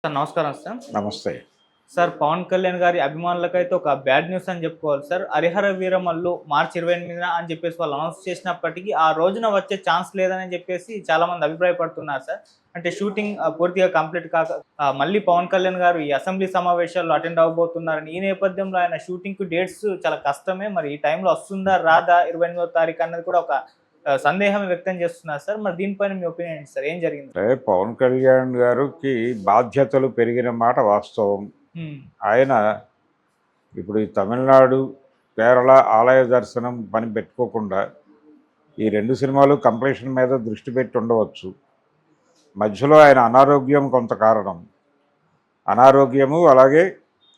Sir నమస్కారం sir. నమస్తే. Sir Pawan Kalyan గారి అభిమానులకైతే ఒక బ్యాడ్ న్యూస్ అని చెప్పుకోవాలి సార్. 'హరిహర వీరమల్లు' మార్చి 28న అని చెప్పేసి వాళ్ళు అనౌన్స్ చేసినప్పటికీ ఆ రోజున వచ్చే ఛాన్స్ లేదని చెప్పేసి చాలామంది అభిప్రాయపడుతున్నారు సార్. అంటే షూటింగ్ పూర్తిగా కంప్లీట్ కాక మళ్ళీ పవన్ కళ్యాణ్ గారు ఈ అసెంబ్లీ సమావేశాల్లో అటెండ్ అవ్వబోతున్నారని, ఈ నేపథ్యంలో ఆయన షూటింగ్‌కి డేట్స్ చాలా కష్టమే. మరి ఈ టైంలో వస్తుందా రాదా 28వ తారీఖు అన్నది కూడా ఒక సందేహం వ్యక్తం చేస్తున్నారు సార్. మరి దీనిపైన మీ ఒపీనియన్ ఏంటి సార్? ఏం జరిగింది? అంటే పవన్ కళ్యాణ్ గారికి బాధ్యతలు పెరిగిన మాట వాస్తవం. ఆయన ఇప్పుడు ఈ తమిళనాడు, కేరళ ఆలయ దర్శనం పని పెట్టుకోకుండా ఈ 2 సినిమాలు కంప్లీషన్ మీద దృష్టి పెట్టి ఉండవచ్చు. మధ్యలో ఆయన అనారోగ్యం కొంత కారణం. అనారోగ్యము అలాగే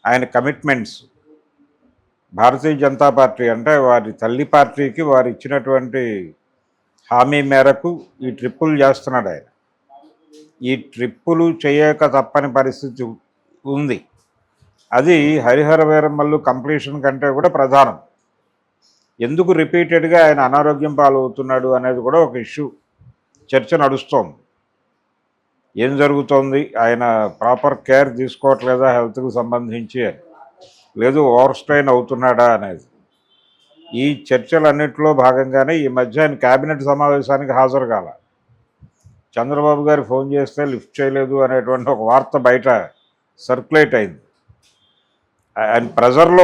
ఆయన కమిట్మెంట్స్ భారతీయ జనతా పార్టీ అంటే వారి తల్లి పార్టీకి వారు ఇచ్చినటువంటి హామీ మేరకు ఈ ట్రిప్పులు చేస్తున్నాడు ఆయన. ఈ ట్రిప్పులు చేయక తప్పని పరిస్థితి ఉంది. అది 'హరిహర వీరమల్లు' కంప్లీషన్ కంటే కూడా ప్రధానం. ఎందుకు రిపీటెడ్గా ఆయన అనారోగ్యం పాలవుతున్నాడు అనేది కూడా ఒక ఇష్యూ, చర్చ నడుస్తోంది. ఏం జరుగుతోంది, ఆయన ప్రాపర్ కేర్ తీసుకోవట్లేదా హెల్త్కి సంబంధించి అని, లేదు ఓవర్ స్ట్రెయిన్ అవుతున్నాడా అనేది. ఈ చర్చలన్నింటిలో భాగంగానే ఈ మధ్య ఆయన క్యాబినెట్ సమావేశానికి హాజరు కాల. చంద్రబాబు గారు ఫోన్ చేస్తే లిఫ్ట్ చేయలేదు అనేటువంటి ఒక వార్త బయట సర్క్యులేట్ అయింది. ఆయన ప్రెజర్లో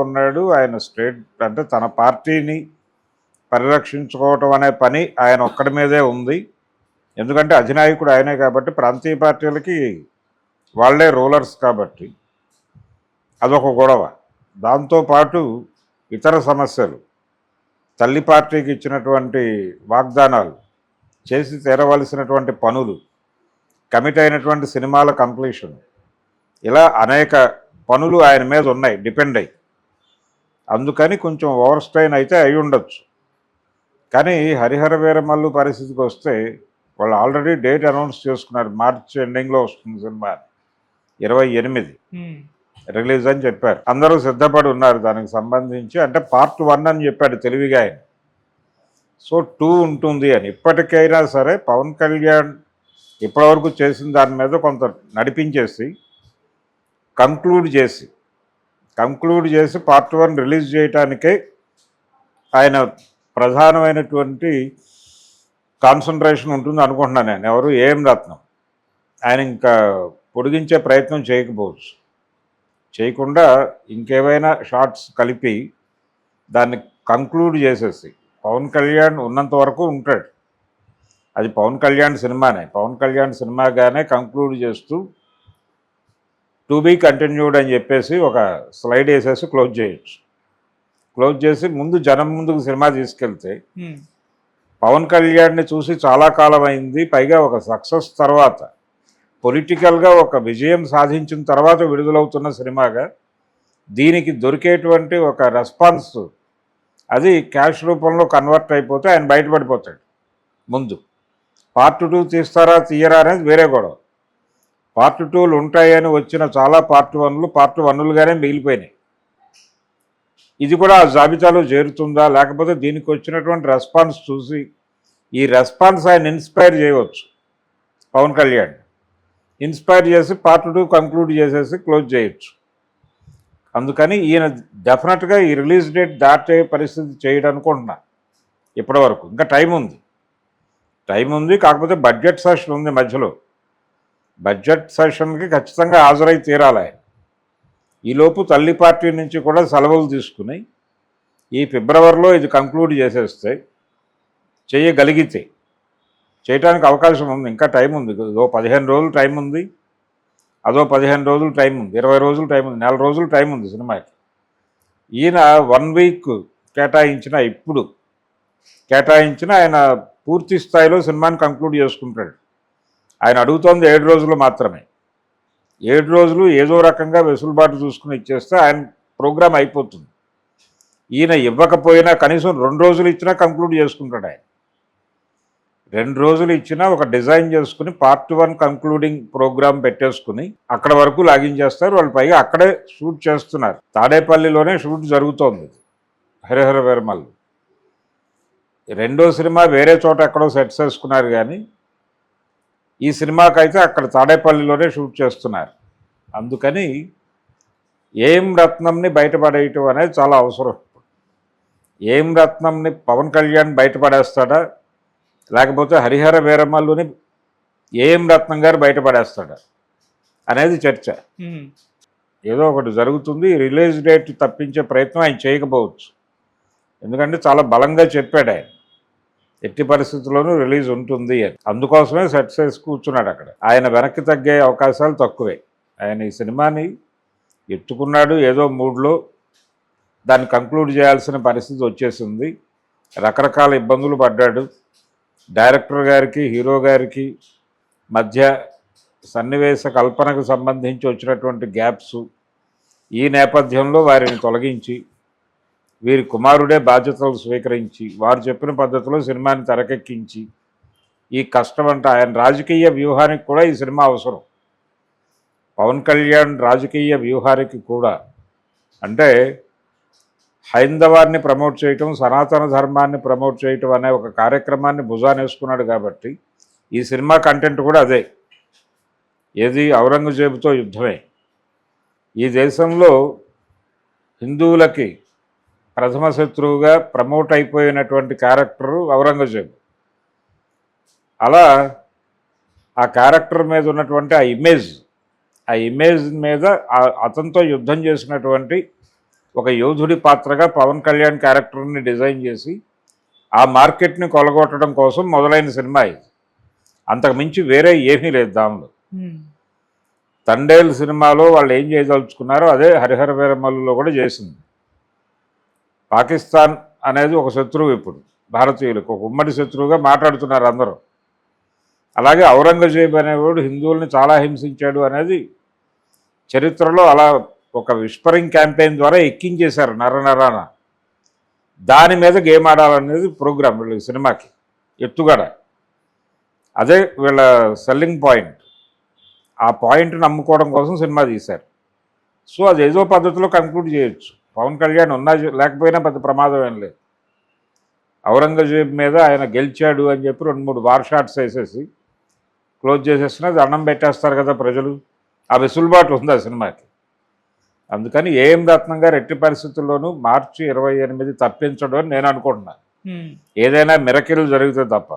ఉన్నాడు. ఆయన స్టేట్ అంటే తన పార్టీని పరిరక్షించుకోవటం అనే పని ఆయన ఒక్కడి మీదే ఉంది. ఎందుకంటే అధినాయకుడు ఆయనే కాబట్టి, ప్రాంతీయ పార్టీలకి వాళ్ళే రూలర్స్ కాబట్టి అదొక గొడవ. దాంతోపాటు ఇతర సమస్యలు, తల్లి పార్టీకి ఇచ్చినటువంటి వాగ్దానాలు, చేసి తీరవలసినటువంటి పనులు, కమిట్ అయినటువంటి సినిమాల కంప్లీషన్, ఇలా అనేక పనులు ఆయన మీద ఉన్నాయి డిపెండ్ అయ్యి. అందుకని కొంచెం ఓవర్ స్ట్రెయిన్ అయితే అయి ఉండొచ్చు. కానీ 'హరిహర వీరమల్లు' పరిస్థితికి వస్తే వాళ్ళు ఆల్రెడీ డేట్ అనౌన్స్ చేసుకున్నారు. మార్చ్ ఎండింగ్లో వస్తుంది సినిమా, 28 రిలీజ్ అని చెప్పారు. అందరూ సిద్ధపడి ఉన్నారు దానికి సంబంధించి. అంటే పార్ట్ 1 అని చెప్పాడు తెలివిగా ఆయన. సో 2 ఉంటుంది అని. ఇప్పటికైనా సరే పవన్ కళ్యాణ్ ఇప్పటివరకు చేసిన దాని మీద కొంత నడిపించేసి కంక్లూడ్ చేసి పార్ట్ 1 రిలీజ్ చేయడానికే ఆయన ప్రధానమైనటువంటి కాన్సన్ట్రేషన్ ఉంటుంది అనుకుంటున్నాను నేను. ఎవరు ఏం రత్నం ఆయన ఇంకా పొడిగించే ప్రయత్నం చేయకుండా ఇంకేమైనా షార్ట్స్ కలిపి దాన్ని కంక్లూడ్ చేసేసి, పవన్ కళ్యాణ్ ఉన్నంత వరకు ఉంటాడు, అది పవన్ కళ్యాణ్ సినిమానే, పవన్ కళ్యాణ్ సినిమాగానే కంక్లూడ్ చేస్తూ టు బీ కంటిన్యూడ్ అని చెప్పేసి ఒక స్లైడ్ వేసేసి క్లోజ్ చేసి ముందు జనం ముందుకు సినిమా తీసుకెళ్తే, పవన్ కళ్యాణ్ని చూసి చాలా కాలం అయింది, పైగా ఒక సక్సెస్ తర్వాత పొలిటికల్గా ఒక విజయం సాధించిన తర్వాత విడుదలవుతున్న సినిమాగా దీనికి దొరికేటువంటి ఒక రెస్పాన్స్, అది క్యాష్ రూపంలో కన్వర్ట్ అయిపోతే ఆయన బయటపడిపోతాడు. ముందు పార్ట్ 2 తీయరా అనేది వేరే గొడవ. పార్ట్ 2లు ఉంటాయని వచ్చిన చాలా పార్ట్ 1లుగానే మిగిలిపోయినాయి. ఇది కూడా ఆ జాబితాలో చేరుతుందా, లేకపోతే దీనికి వచ్చినటువంటి రెస్పాన్స్ చూసి ఈ రెస్పాన్స్ ఆయన ఇన్స్పైర్ చేయవచ్చు, పవన్ కళ్యాణ్ ఇన్స్పైర్ చేసి పార్ట్ 2 కంక్లూడ్ చేసేసి క్లోజ్ చేయొచ్చు. అందుకని ఈయన డెఫినెట్గా ఈ రిలీజ్ డేట్ దాటే పరిస్థితి చేయడం అనుకుంటున్నా. ఇప్పటి వరకు ఇంకా టైం ఉంది. కాకపోతే బడ్జెట్ సెషన్ ఉంది మధ్యలో. బడ్జెట్ సెషన్కి ఖచ్చితంగా హాజరై తీరాలి ఆయన. ఈలోపు తల్లి పార్టీ నుంచి కూడా సెలవులు తీసుకుని ఈ ఫిబ్రవరిలో ఇది కంక్లూడ్ చేసేస్తే, చేయగలిగితే చేయడానికి అవకాశం ఉంది. ఇంకా టైం ఉంది. ఓ 15 రోజులు టైం ఉంది, అదో 15 రోజులు టైం ఉంది, 20 రోజులు టైం ఉంది, 4 రోజులు టైం ఉంది సినిమాకి. ఈయన 1 వీక్ కేటాయించిన ఆయన పూర్తి స్థాయిలో సినిమాని కంక్లూడ్ చేసుకుంటాడు. ఆయన అడుగుతోంది 7 రోజులు మాత్రమే. 7 రోజులు ఏదో రకంగా వెసులుబాటు చూసుకుని ఇచ్చేస్తే ఆయన ప్రోగ్రాం అయిపోతుంది. ఈయన ఇవ్వకపోయినా కనీసం 2 రోజులు ఇచ్చినా కంక్లూడ్ చేసుకుంటాడు ఆయన. 2 రోజులు ఇచ్చినా ఒక డిజైన్ చేసుకుని పార్ట్ 1 కంక్లూడింగ్ ప్రోగ్రామ్ పెట్టేసుకుని అక్కడ వరకు లాగిన్ చేస్తారు వాళ్ళు. పైగా అక్కడే షూట్ చేస్తున్నారు, తాడేపల్లిలోనే షూట్ జరుగుతోంది 'హరిహర వీరమల్లు'. రెండో సినిమా వేరే చోట ఎక్కడో సెట్స్ వేసుకున్నారు, కానీ ఈ సినిమాకైతే అక్కడ తాడేపల్లిలోనే షూట్ చేస్తున్నారు. అందుకని ఏం రత్నంని బయటపడేయటం అనేది చాలా అవసరం. ఏం రత్నంని పవన్ కళ్యాణ్ బయటపడేస్తాడా, లేకపోతే హరిహర వీరమల్లుని ఏం రత్నం గారు బయటపడేస్తాడా అనేది చర్చ. ఏదో ఒకటి జరుగుతుంది. రిలీజ్ డేట్ తప్పించే ప్రయత్నం ఆయన చేయకపోవచ్చు. ఎందుకంటే చాలా బలంగా చెప్పాడు ఆయన, ఎట్టి పరిస్థితుల్లోనూ రిలీజ్ ఉంటుంది అని. అందుకోసమే సెట్ చేసి కూర్చున్నాడు అక్కడ. ఆయన వెనక్కి తగ్గే అవకాశాలు తక్కువే. ఆయన ఈ సినిమాని ఎత్తుకున్నాడు, ఏదో మూడ్లో దాన్ని కంక్లూడ్ చేయాల్సిన పరిస్థితి వచ్చేసింది. రకరకాల ఇబ్బందులు పడ్డాడు. డైరెక్టర్ గారికి హీరో గారికి మధ్య సన్నివేశ కల్పనకు సంబంధించి వచ్చినటువంటి గ్యాప్స్, ఈ నేపథ్యంలో వారిని తొలగించి వీరి కుమారుడే బాధ్యతలు స్వీకరించి వారు చెప్పిన పద్ధతిలో సినిమాని తెరకెక్కించి ఈ కష్టం అంటే ఆయన రాజకీయ వ్యూహానికి కూడా ఈ సినిమా అవసరం. పవన్ కళ్యాణ్ రాజకీయ వ్యూహానికి కూడా, అంటే హైందవాన్ని ప్రమోట్ చేయటం, సనాతన ధర్మాన్ని ప్రమోట్ చేయటం అనే ఒక కార్యక్రమాన్ని భుజానేసుకున్నాడు. కాబట్టి ఈ సినిమా కంటెంట్ కూడా అదే. ఏది ఔరంగజేబుతో యుద్ధమే. ఈ దేశంలో హిందువులకి ప్రథమ శత్రువుగా ప్రమోట్ అయిపోయినటువంటి క్యారెక్టరు ఔరంగజేబు. అలా ఆ క్యారెక్టర్ మీద ఉన్నటువంటి ఆ ఇమేజ్ మీద అతనితో యుద్ధం చేసినటువంటి ఒక యోధుడి పాత్రగా పవన్ కళ్యాణ్ క్యారెక్టర్ని డిజైన్ చేసి ఆ మార్కెట్ని కొలగొట్టడం కోసం మొదలైన సినిమా ఇది. అంతకుమించి వేరే ఏమీ లేదు దానిలో. తండేల్ సినిమాలో వాళ్ళు ఏం చేయదలుచుకున్నారో అదే హరిహర వీరమల్లులో కూడా చేసింది. పాకిస్తాన్ అనేది ఒక శత్రువు, ఇప్పుడు భారతీయులకు ఒక ఉమ్మడి శత్రువుగా మాట్లాడుతున్నారు అందరూ. అలాగే ఔరంగజేబు అనేవాడు హిందువుల్ని చాలా హింసించాడు అనేది చరిత్రలో అలా ఒక విస్పరింగ్ క్యాంపెయిన్ ద్వారా ఎక్కించేశారు నరనరాన. దాని మీద గేమ్ ఆడాలనేది ప్రోగ్రామ్ వీళ్ళ సినిమాకి ఎత్తుగడ. అదే వీళ్ళ సెల్లింగ్ పాయింట్. ఆ పాయింట్ని నమ్ముకోవడం కోసం సినిమా తీశారు. సో అది ఏదో పద్ధతిలో కంక్లూడ్ చేయొచ్చు. పవన్ కళ్యాణ్ ఉన్నా లేకపోయినా పెద్ద ప్రమాదం ఏం లేదు. ఔరంగజేబు మీద ఆయన గెలిచాడు అని చెప్పి 2-3 వార్ షాట్స్ వేసేసి క్లోజ్ చేసేసినా దండం పెట్టేస్తారు కదా ప్రజలు. ఆ వెసులుబాటు ఉంది ఆ సినిమాకి. అందుకని ఏఎం రత్నం గారు ఎట్టి పరిస్థితుల్లోనూ మార్చి 28 తప్పించడం అని నేను అనుకుంటున్నాను. ఏదైనా మిరకిల్ జరిగితే తప్ప.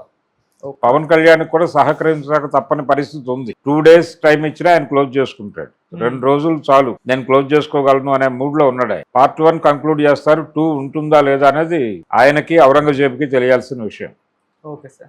పవన్ కళ్యాణ్ కూడా సహకరించక తప్పని పరిస్థితి ఉంది. 2 days టైం ఇచ్చినా ఆయన క్లోజ్ చేసుకుంటాడు. 2 రోజులు చాలు నేను క్లోజ్ చేసుకోగలను అనే మూడ్లో ఉన్నాడు ఆయన. Part 1 కంక్లూడ్ చేస్తారు. 2 ఉంటుందా లేదా అనేది ఆయనకి ఔరంగజేబుకి తెలియాల్సిన విషయం. Okay sir.